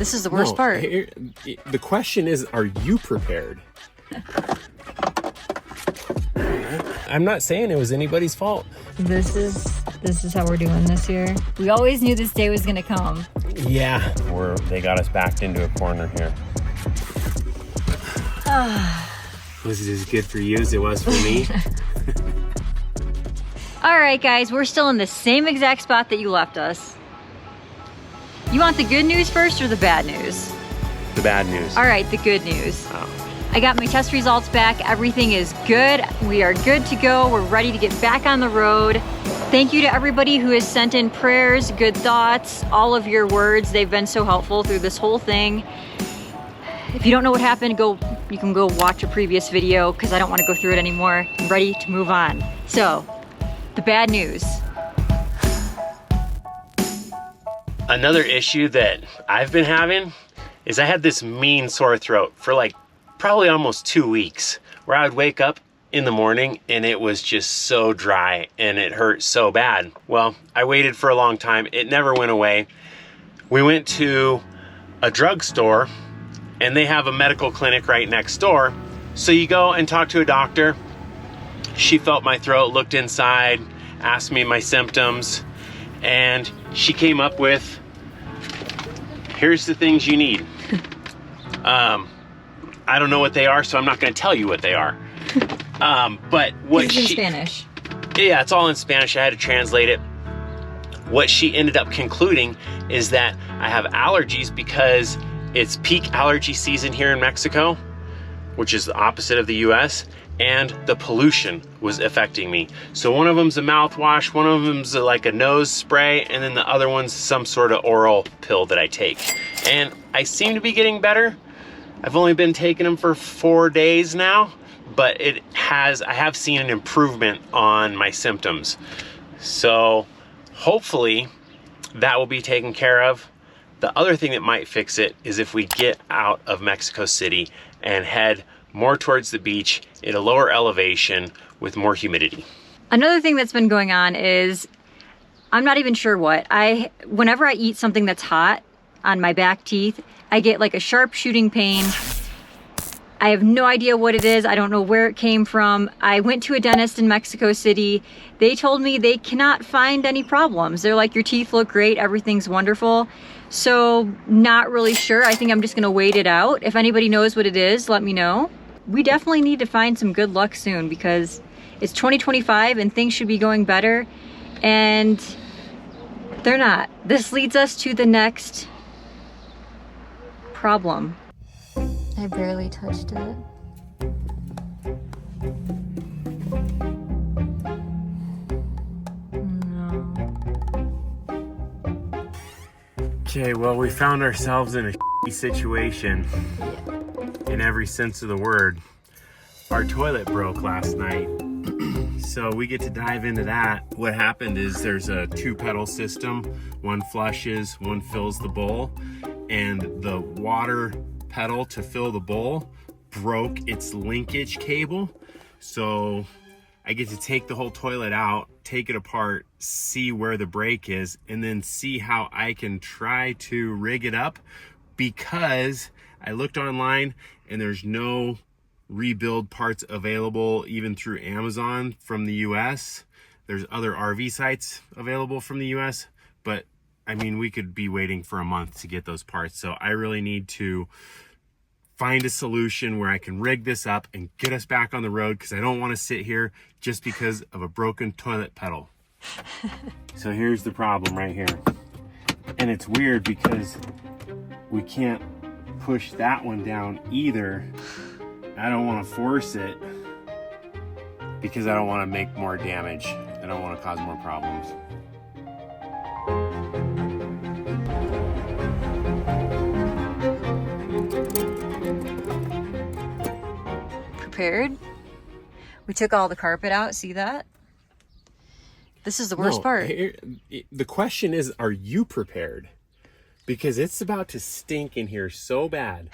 This is the worst part. The question is, are you prepared? I'm not saying it was anybody's fault. This is how we're doing this year. We always knew this day was gonna come. Yeah. They got us backed into a corner here. Was it as good for you as it was for me? All right, guys, we're still in the same exact spot that you left us. You want the good news first or the bad news? The bad news. All right, the good news. Oh. I got my test results back. Everything is good. We are good to go. We're ready to get back on the road. Thank you to everybody who has sent in prayers, good thoughts, all of your words. They've been so helpful through this whole thing. If you don't know what happened, you can go watch a previous video because I don't want to go through it anymore. I'm ready to move on. So, the bad news. Another issue that I've been having is I had this mean sore throat for like probably almost 2 weeks, where I would wake up in the morning and it was just so dry and it hurt so bad. Well, I waited for a long time. It never went away. We went to a drugstore and they have a medical clinic right next door. So you go and talk to a doctor. She felt my throat, looked inside, asked me my symptoms, and she came up with, here's the things you need. I don't know what they are, so I'm not going to tell you what they are. But what This is in Spanish. Yeah, it's all in Spanish. I had to translate it. What she ended up concluding is that I have allergies because it's peak allergy season here in Mexico, which is the opposite of the US, and the pollution was affecting me. So one of them's a mouthwash, one of them's like a nose spray, and then the other one's some sort of oral pill that I take. And I seem to be getting better. I've only been taking them for 4 days now, but I have seen an improvement on my symptoms. So hopefully that will be taken care of. The other thing that might fix it is if we get out of Mexico City and head more towards the beach at a lower elevation with more humidity. Another thing that's been going on is, I'm not even sure what. Whenever I eat something that's hot on my back teeth, I get like a sharp shooting pain. I have no idea what it is. I don't know where it came from. I went to a dentist in Mexico City. They told me they cannot find any problems. They're like, your teeth look great, everything's wonderful. So not really sure. I think I'm just gonna wait it out. If anybody knows what it is, let me know. We definitely need to find some good luck soon because it's 2025 and things should be going better, and they're not. This leads us to the next problem. I barely touched it. No. Okay, well, we found ourselves in a situation in every sense of the word. Our toilet broke last night, so we get to dive into that. What happened is there's a 2-pedal system. One flushes, one fills the bowl, and the water pedal to fill the bowl broke its linkage cable. So I get to take the whole toilet out, take it apart, see where the break is, and then see how I can try to rig it up, because I looked online and there's no rebuild parts available even through Amazon from the US. There's other RV sites available from the US, but I mean, we could be waiting for a month to get those parts. So I really need to find a solution where I can rig this up and get us back on the road, because I don't want to sit here just because of a broken toilet pedal. So here's the problem right here. And it's weird because we can't push that one down either. I don't want to force it because I don't want to make more damage. I don't want to cause more problems. Prepared? We took all the carpet out, see that? This is the worst part. The question is, are you prepared? Because it's about to stink in here so bad.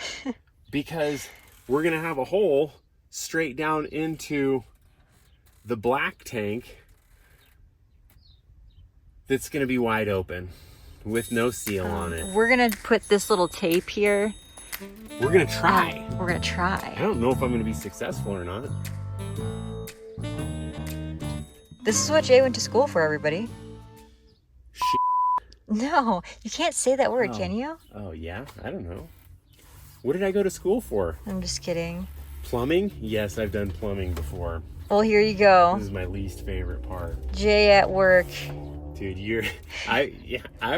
Because we're going to have a hole straight down into the black tank that's going to be wide open. with no seal on it. We're gonna put this little tape here. We're gonna try. We're gonna try. I don't know if I'm gonna be successful or not. This is what Jay went to school for, everybody. Shit. No, you can't say that word, can you? Oh yeah? I don't know. What did I go to school for? I'm just kidding. Plumbing? Yes, I've done plumbing before. Well, here you go. This is my least favorite part. Jay at work. Dude, I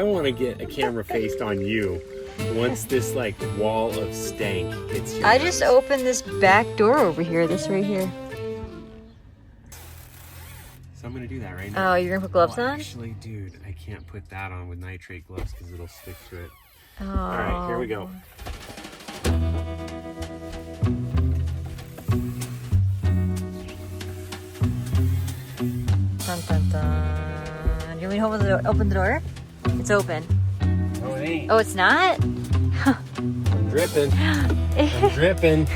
want to get a camera faced on you once this like wall of stank hits you. I just opened this back door over here, this right here. So I'm gonna do that right now. Oh, you're gonna put gloves on? Actually, dude, I can't put that on with nitrate gloves because it'll stick to it. Oh. All right, here we go. Dun, dun, dun. Do you want me to open the door? It's open. Oh, it ain't. Oh, it's not? I'm dripping. I'm dripping.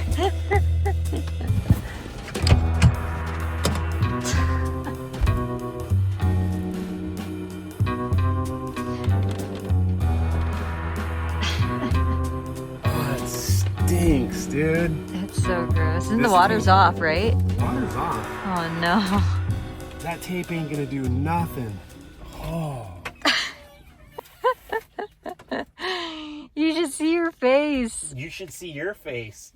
Stinks, dude. It's so gross. And the water's off, right? Water's off. Oh no. That tape ain't gonna do nothing. Oh. You should see your face. You should see your face.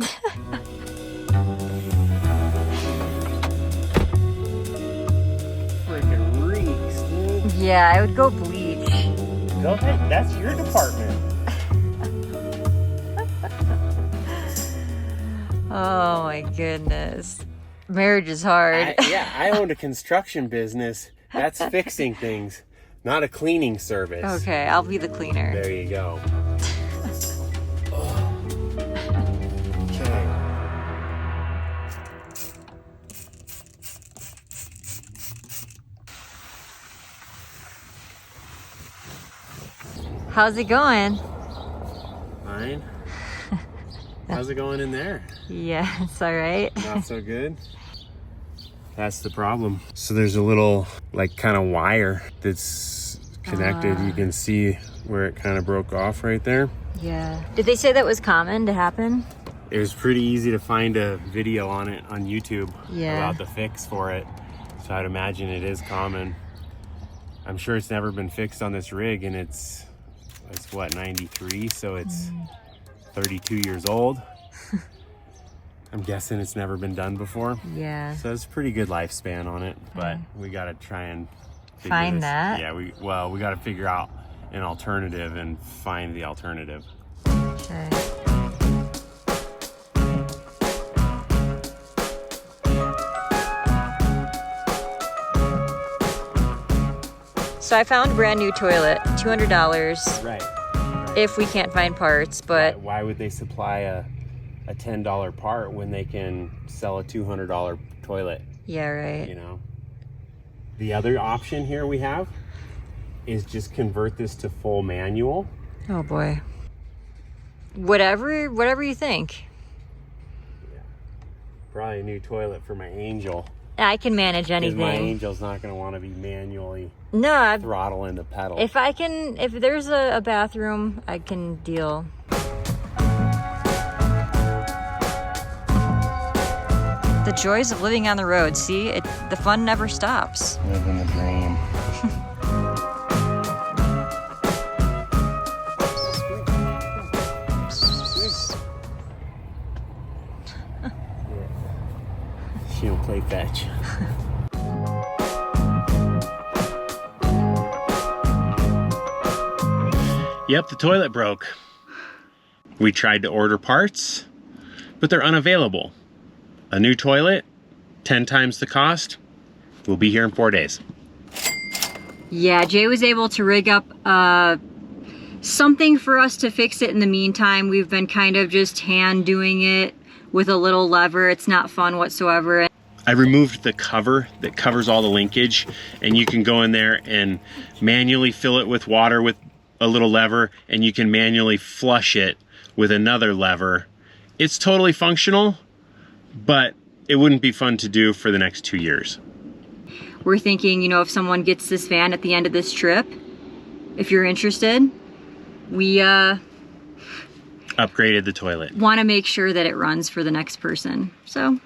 Freaking reeks, dude. Yeah, I would go bleach. Go ahead. That's your department. Oh my goodness. Marriage is hard. I owned a construction business. That's fixing things, not a cleaning service. Okay, I'll be the cleaner. There you go. Okay. How's it going? Fine. How's it going in there? Yeah, it's all right. Not so good. That's the problem. So there's a little like kind of wire that's connected. You can see where it kind of broke off right there. Yeah. Did they say that was common to happen? It was pretty easy to find a video on it on YouTube about the fix for it. So I'd imagine it is common. I'm sure it's never been fixed on this rig, and it's what, 93, so it's 32 years old. I'm guessing it's never been done before. Yeah. So it's a pretty good lifespan on it, but we got to try and find that. Yeah, we got to figure out an alternative and find the alternative. Okay. So I found a brand new toilet, $200. Right. If we can't find parts, but why would they supply a $10 part when they can sell a $200 toilet? Yeah, right. You know. The other option here we have is just convert this to full manual. Oh boy. Whatever you think. Yeah. Probably a new toilet for my Angel. I can manage anything. Because my Angel's not going to want to be manually throttling the pedal. If there's a bathroom, I can deal. The joys of living on the road. See, the fun never stops. Living the dream. She don't play fetch. Yep, the toilet broke. We tried to order parts, but they're unavailable. A new toilet, 10 times the cost. We'll be here in 4 days. Yeah, Jay was able to rig up something for us to fix it in the meantime. We've been kind of just hand doing it with a little lever. It's not fun whatsoever. I removed the cover that covers all the linkage, and you can go in there and manually fill it with water with a little lever, and you can manually flush it with another lever. It's totally functional, but it wouldn't be fun to do for the next 2 years. We're thinking, if someone gets this van at the end of this trip, if you're interested, we upgraded the toilet. Want to make sure that it runs for the next person. So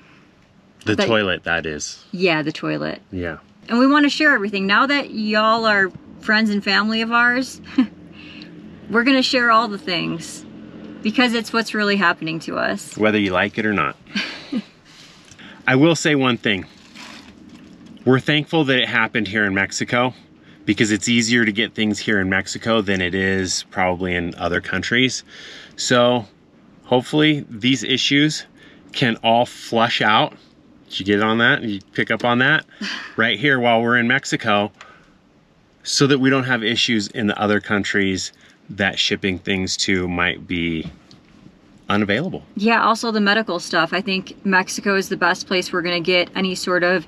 the toilet, that is. Yeah, the toilet. Yeah. And we want to share everything. Now that y'all are friends and family of ours, we're going to share all the things because it's what's really happening to us. Whether you like it or not. I will say one thing. We're thankful that it happened here in Mexico because it's easier to get things here in Mexico than it is probably in other countries. So hopefully these issues can all flush out. Did you get on that? You pick up on that? Right here while we're in Mexico, so that we don't have issues in the other countries that shipping things to might be unavailable. Yeah, also the medical stuff. I think Mexico is the best place we're going to get any sort of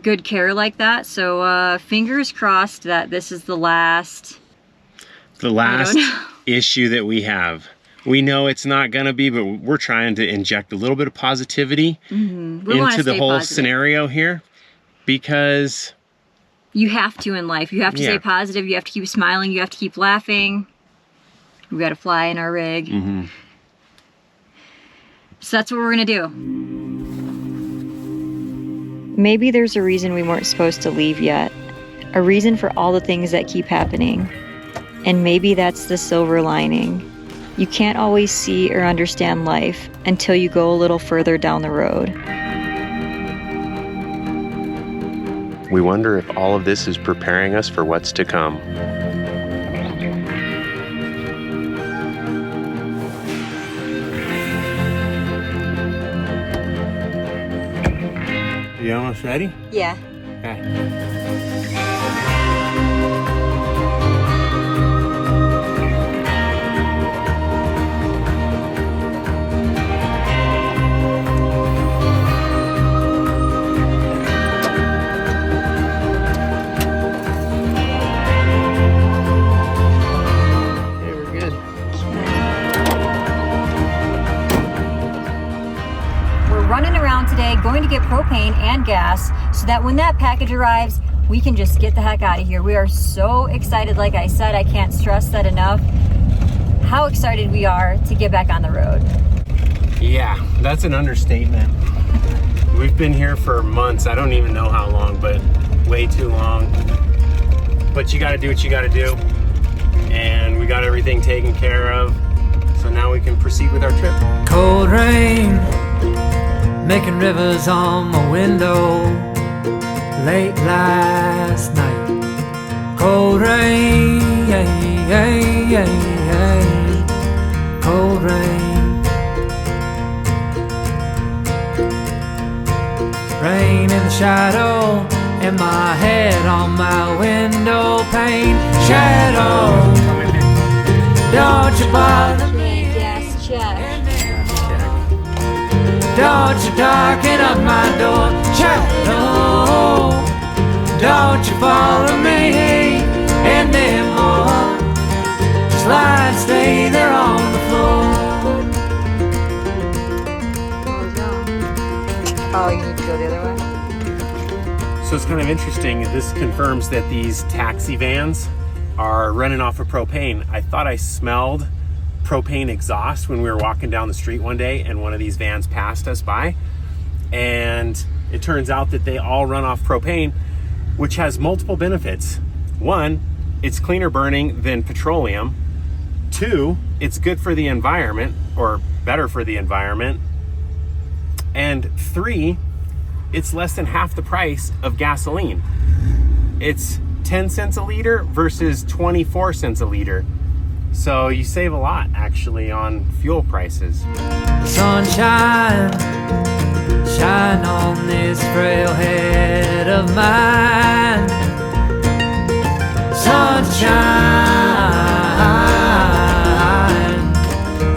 good care like that. So fingers crossed that this is the last issue that we have. We know it's not gonna be, but we're trying to inject a little bit of positivity into the whole scenario here, because you have to in life. You have to stay positive. You have to keep smiling. You have to keep laughing. We got to fly in our rig. So that's what we're gonna do. Maybe there's a reason we weren't supposed to leave yet. A reason for all the things that keep happening. And maybe that's the silver lining. You can't always see or understand life until you go a little further down the road. We wonder if all of this is preparing us for what's to come. You almost ready? Yeah. Okay. Going to get propane and gas so that when that package arrives, we can just get the heck out of here. We are so excited. Like I said, I can't stress that enough, how excited we are to get back on the road. Yeah, that's an understatement. We've been here for months. I don't even know how long, but way too long. But you got to do what you got to do. And we got everything taken care of. So now we can proceed with our trip. Cold rain making rivers on my window late last night. Cold rain, cold rain. Rain in the shadow and my head on my window pane. Shadow, don't you bother me. Gas check. Don't you darken up my door, shadow. Don't you follow me anymore. Just lie and stay there on the floor. Oh, you need to go the other way? So it's kind of interesting. This confirms that these taxi vans are running off of propane. I thought I smelled propane exhaust when we were walking down the street one day and one of these vans passed us by, and it turns out that they all run off propane, which has multiple benefits. One, it's cleaner burning than petroleum. Two, it's good for the environment, or better for the environment. And three, it's less than half the price of gasoline. It's 10 cents a liter versus 24 cents a liter. So you save a lot, actually, on fuel prices. Sunshine, shine on this frail head of mine. Sunshine,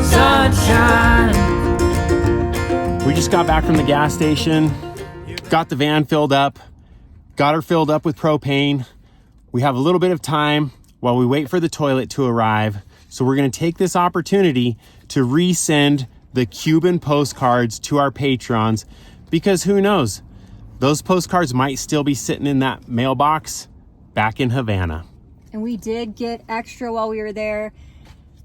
sunshine. We just got back from the gas station, got the van filled up, got her filled up with propane. We have a little bit of time while we wait for the toilet to arrive. So we're gonna take this opportunity to resend the Cuban postcards to our patrons, because who knows, those postcards might still be sitting in that mailbox back in Havana. And we did get extra while we were there.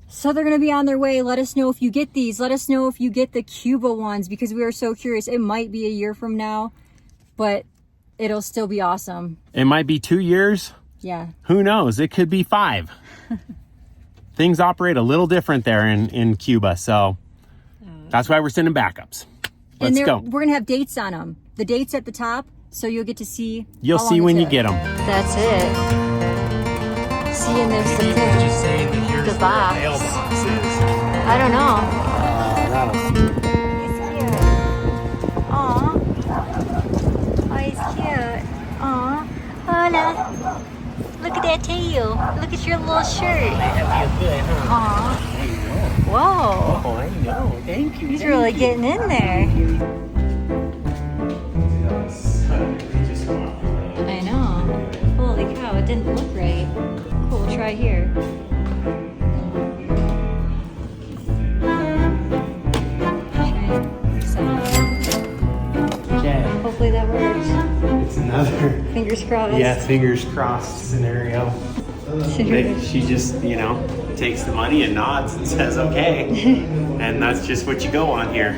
So they're gonna be on their way. Let us know if you get these. Let us know if you get the Cuba ones, because we are so curious. It might be a year from now, but it'll still be awesome. It might be 2 years. Yeah. Who knows? It could be 5. Things operate a little different there in Cuba, so that's why we're sending backups. Let's go. We're gonna have dates on them. The dates at the top, so you'll get to see. You'll see when you get them. That's it. See, and there's the box. I don't know. He's cute. Aw. Oh, he's cute. Aw. Hola. Look at that tail. Look at your little shirt. Aw. Whoa. Oh, I know. Thank you. He's really getting in there. I know. Holy cow, it didn't look right. Cool, try here. Okay. Hopefully that works. It's another Fingers crossed. yeah, fingers crossed scenario. She just, you know, takes the money and nods and says okay. And that's just what you go on here.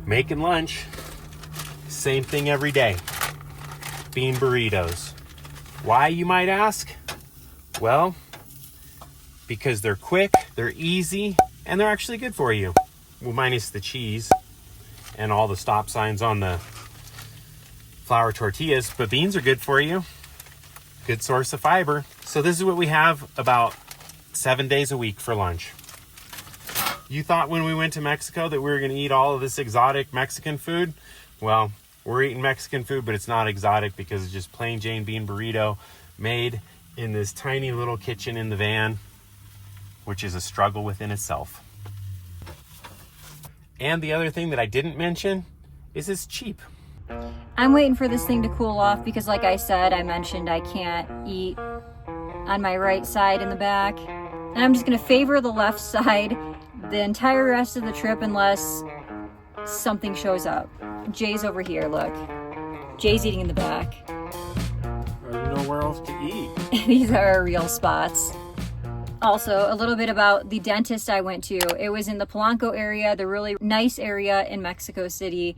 Making lunch. Same thing every day. Bean burritos. Why, you might ask? Well, because they're quick, they're easy, and they're actually good for you. Well, minus the cheese and all the stop signs on the flour tortillas, but beans are good for you. Good source of fiber. So this is what we have about 7 days a week for lunch. You thought when we went to Mexico that we were going to eat all of this exotic Mexican food? Well, we're eating Mexican food, but it's not exotic because it's just plain Jane bean burrito made in this tiny little kitchen in the van, which is a struggle within itself. And the other thing that I didn't mention is it's cheap. I'm waiting for this thing to cool off because, like I said, I mentioned I can't eat on my right side in the back. And I'm just going to favor the left side the entire rest of the trip unless something shows up. Jay's over here, look. Jay's eating in the back. There's nowhere else to eat. These are our real spots. Also, a little bit about the dentist I went to. It was in the Polanco area, the really nice area in Mexico City.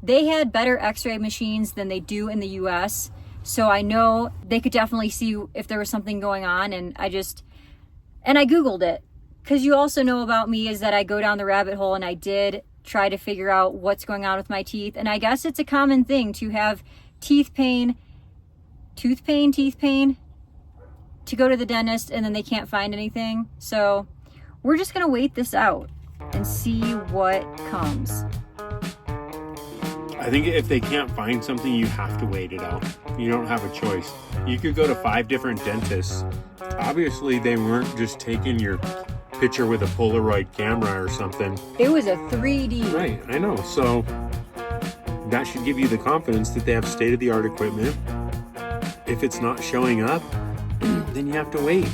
They had better x-ray machines than they do in the US. So I know they could definitely see if there was something going on. And I Googled it. Because you also know about me is that I go down the rabbit hole, and I did try to figure out what's going on with my teeth. And I guess it's a common thing to have tooth pain, to go to the dentist and then they can't find anything. So we're just gonna wait this out and see what comes. I think if they can't find something, you have to wait it out. You don't have a choice. You could go to 5 different dentists. Obviously, they weren't just taking your picture with a Polaroid camera or something. It was a 3D. Right, I know. So that should give you the confidence that they have state-of-the-art equipment. If it's not showing up, then you have to wait.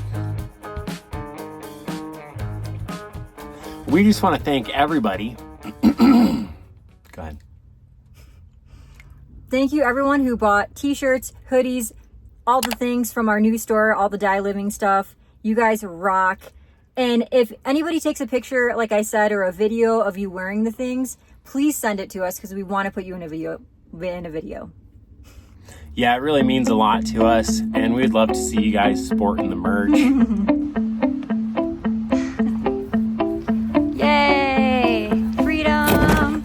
We just want to thank everybody. Go ahead. Thank you everyone who bought t-shirts, hoodies, all the things from our new store, all the Die Living stuff. You guys rock. And if anybody takes a picture, like I said, or a video of you wearing the things, please send it to us because we want to put you in a video. Yeah, it really means a lot to us, and we'd love to see you guys sporting the merch. Yay! Freedom!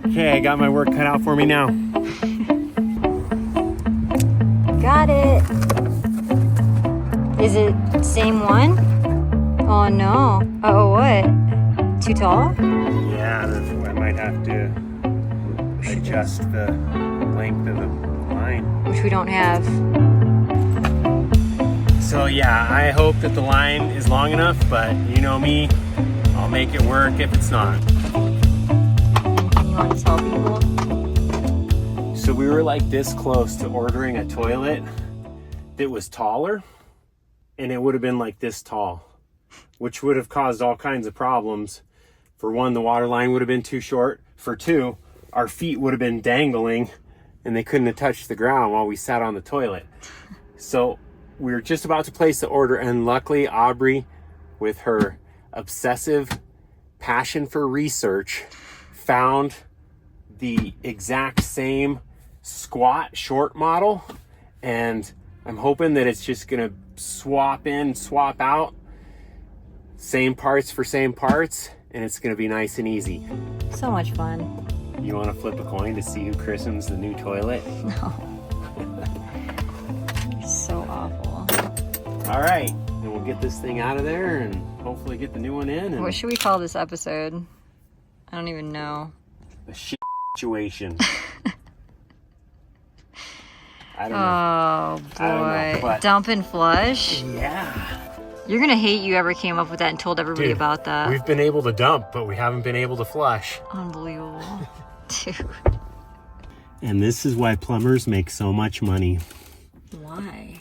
Okay, I got my work cut out for me now. Got it! Is it same one? Oh no. Oh, what? Too tall? Yeah, I might have to adjust the length of the line. Which we don't have. So yeah, I hope that the line is long enough, but you know me, I'll make it work if it's not. Anything you want to tell people? So we were like this close to ordering a toilet that was taller, and it would have been like this tall. which would have caused all kinds of problems. For one, the water line would have been too short. For two, our feet would have been dangling and they couldn't have touched the ground while we sat on the toilet. So we were just about to place the order, and luckily AuBrey, with her obsessive passion for research, found the exact same squat short model, and I'm hoping that it's just gonna swap in, swap out, same parts for same parts, and it's gonna be nice and easy. So much fun. You want to flip a coin to see who christens the new toilet? No. So awful. All right, and we'll get this thing out of there and hopefully get the new one in. And What should we call this episode? I don't even know. a shit situation. I don't know. Oh I don't know, boy. but- Dump and flush? Yeah. You're gonna hate you ever came up with that and told everybody Dude, about that. We've been able to dump, but we haven't been able to flush. Unbelievable. Dude. And this is why plumbers make so much money. Why?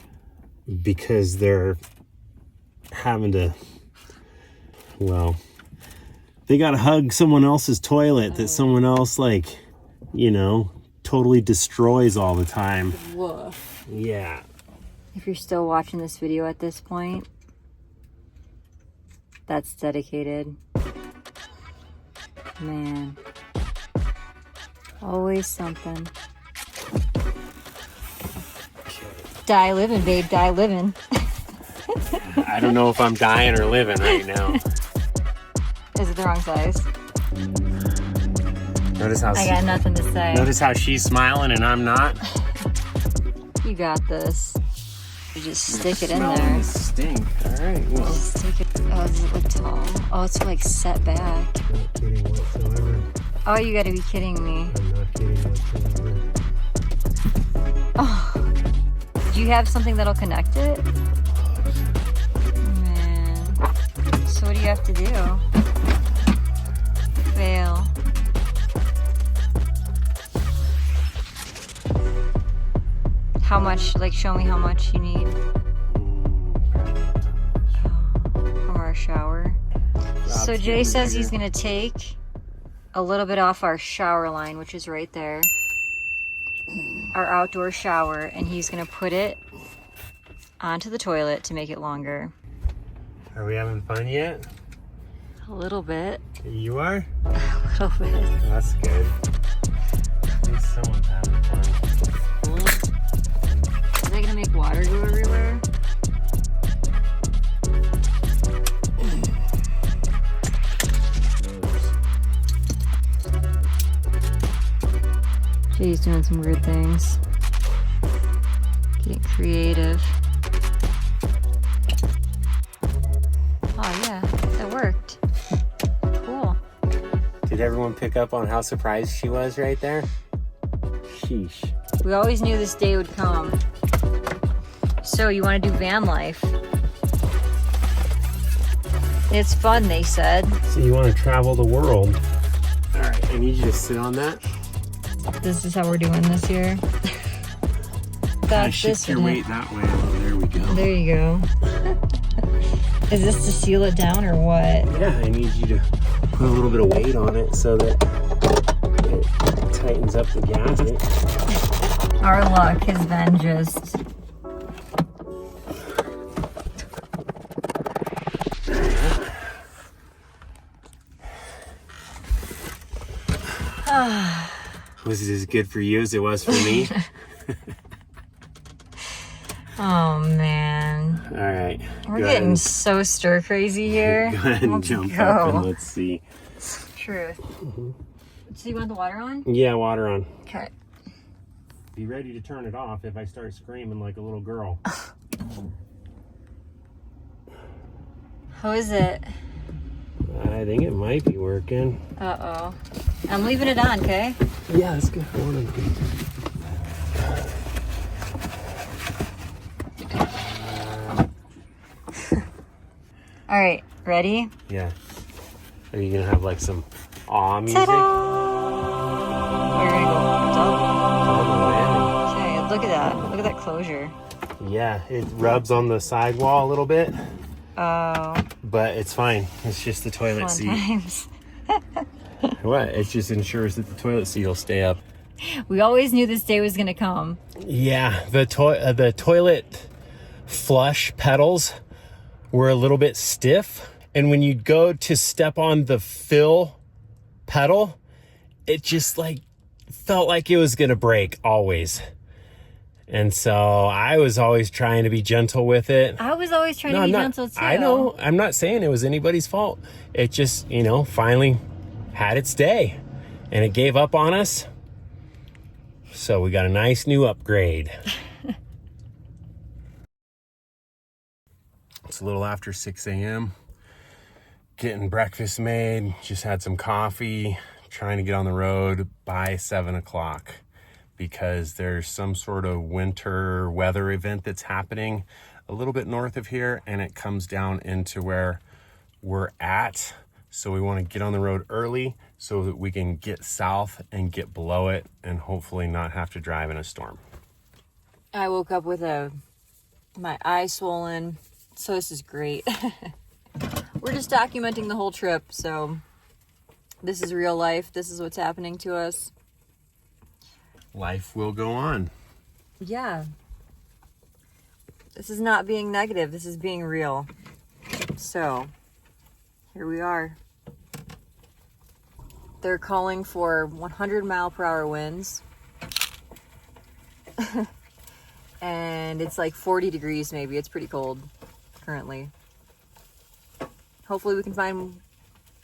Because they're having to, well, they gotta hug someone else's toilet that someone else, like, you know, totally destroys all the time. Woof. Yeah. If you're still watching this video at this point, that's dedicated. Man. Always something. Die living, babe, die living. I don't know if I'm dying or living right now. Is it the wrong size? Notice how I got nothing to say. notice how she's smiling and I'm not. You got this. You just stick it in Smelling there. the stink. All right. Well, Just stick it. Oh, does it look tall? Oh, it's like set back. not kidding whatsoever. Oh, you gotta be kidding me. I'm not kidding whatsoever. Oh. Do you have something that'll connect it? Man. So what do you have to do? Fail. How much, like, show me how much you need from our shower. So Jay says he's gonna take a little bit off our shower line, which is right there. Our outdoor shower, and he's gonna put it onto the toilet to make it longer. Are we having fun yet? A little bit. You are? A little bit. That's good. At least someone's having fun. Is that gonna make water go everywhere? Jay's doing some weird things. Getting creative. Oh yeah, it worked. Cool. Did everyone pick up on how surprised she was right there? Sheesh. We always knew this day would come. So you want to do van life? It's fun, they said. So you want to travel the world? All right, I need you to sit on that. This is how we're doing this year. That's Shift this your one. weight that way. Oh, there we go. There you go. Is this to seal it down or what? Yeah, I need you to put a little bit of weight on it so that it tightens up the gasket. Our luck has been just... Was it as good for you as it was for me? Oh man. All right. We're go getting ahead so stir crazy here. and, go ahead and Let's jump go. up and let's see. Truth. So you want the water on? Yeah, water on. Okay. Be ready to turn it off if I start screaming like a little girl. How is it? I think it might be working. Uh-oh. I'm leaving it on, okay? Yeah, that's good. Hold on. All right, ready? Yeah. Are you gonna have like some awe music? Ta-da! We're gonna go up. Okay, look at that. Look at that closure. Yeah, it rubs on the sidewall a little bit, Oh. but it's fine. It's just the toilet seat. Times. What? It just ensures that the toilet seat will stay up. We always knew this day was gonna come. Yeah, the toilet flush pedals were a little bit stiff, and when you go to step on the fill pedal, it just like felt like it was gonna break always. And so I was always trying to be gentle with it. I was always trying to be gentle too. I know. I'm not saying it was anybody's fault. It just, you know, finally had its day, and it gave up on us. So we got a nice new upgrade. It's a little after 6 a.m. Getting breakfast made. Just had some coffee. Trying to get on the road by 7 o'clock because there's some sort of winter weather event that's happening a little bit north of here, and it comes down into where we're at. So we want to get on the road early so that we can get south and get below it and hopefully not have to drive in a storm. I woke up with my eye swollen, so this is great. We're just documenting the whole trip, so this is real life. This is what's happening to us. Life will go on. Yeah. This is not being negative. This is being real. So, here we are. They're calling for 100-mile-per-hour winds. And it's like 40 degrees maybe. It's pretty cold currently. Hopefully we can find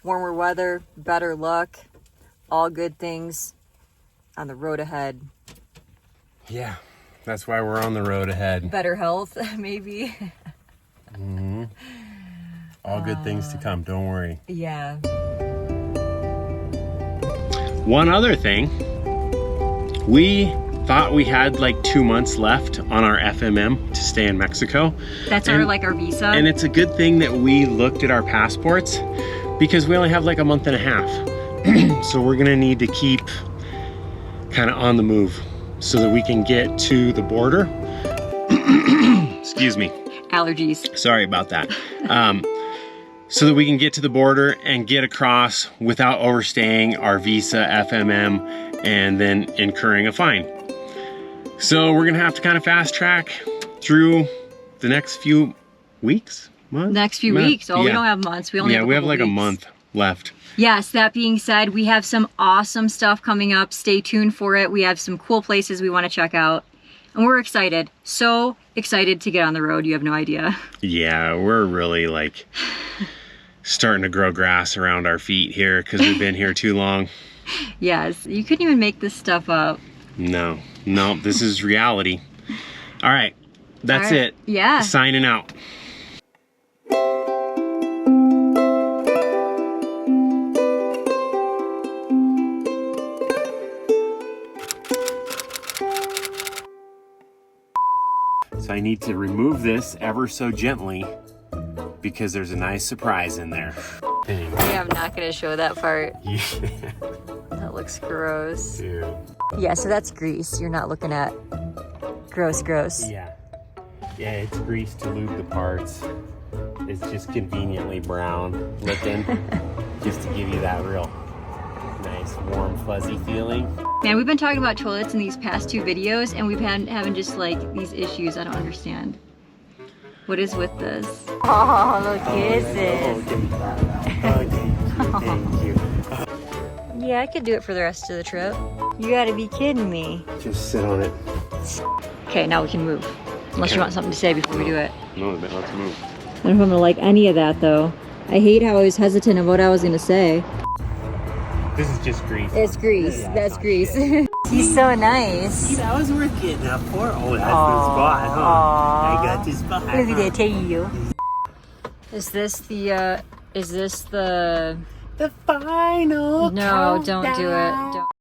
warmer weather, better luck, all good things on the road ahead. Yeah, that's why we're on the road ahead. Better health, maybe. Mm-hmm. All good things to come, don't worry. Yeah. One other thing, we thought we had like 2 months left on our FMM to stay in Mexico. That's our visa. And it's a good thing that we looked at our passports because we only have like a month and a half. So we're gonna need to keep kind of on the move so that we can get to the border. Excuse me. Allergies. Sorry about that. So that we can get to the border and get across without overstaying our visa, FMM, and then incurring a fine. So we're gonna have to kind of fast track through the next few weeks, months? Next few weeks. Oh, yeah. We don't have months. We only have we have like weeks. A month left. Yes, that being said, we have some awesome stuff coming up. Stay tuned for it. We have some cool places we want to check out. And we're excited. So excited to get on the road. You have no idea. Yeah, we're really like starting to grow grass around our feet here because we've been here too long. Yes, you couldn't even make this stuff up. No, this is reality. All right, that's it. Yeah. Signing out. So I need to remove this ever so gently because there's a nice surprise in there. Yeah, I'm not gonna show that part. Yeah. That looks gross. Dude. Yeah, so that's grease. You're not looking at gross. Yeah. Yeah, it's grease to lube the parts. It's just conveniently brown looking just to give you that real nice, warm, fuzzy feeling. Man, we've been talking about toilets in these past 2 videos, and we've been having just like these issues I don't understand. What is with this? Oh, look, kisses. Thank you. Yeah, I could do it for the rest of the trip. You gotta be kidding me. Just sit on it. Okay, now we can move. Unless you want something to say before we do it. No, let's move. I don't know if I'm gonna like any of that though. I hate how I was hesitant of what I was gonna say. This is just grease. It's grease. Yeah, that's grease. He's so nice. See, that was worth getting up for. Oh, that's the spot, huh? I got this spot. Look at that tail. Is this the the final No, countdown. don't do it. Don't.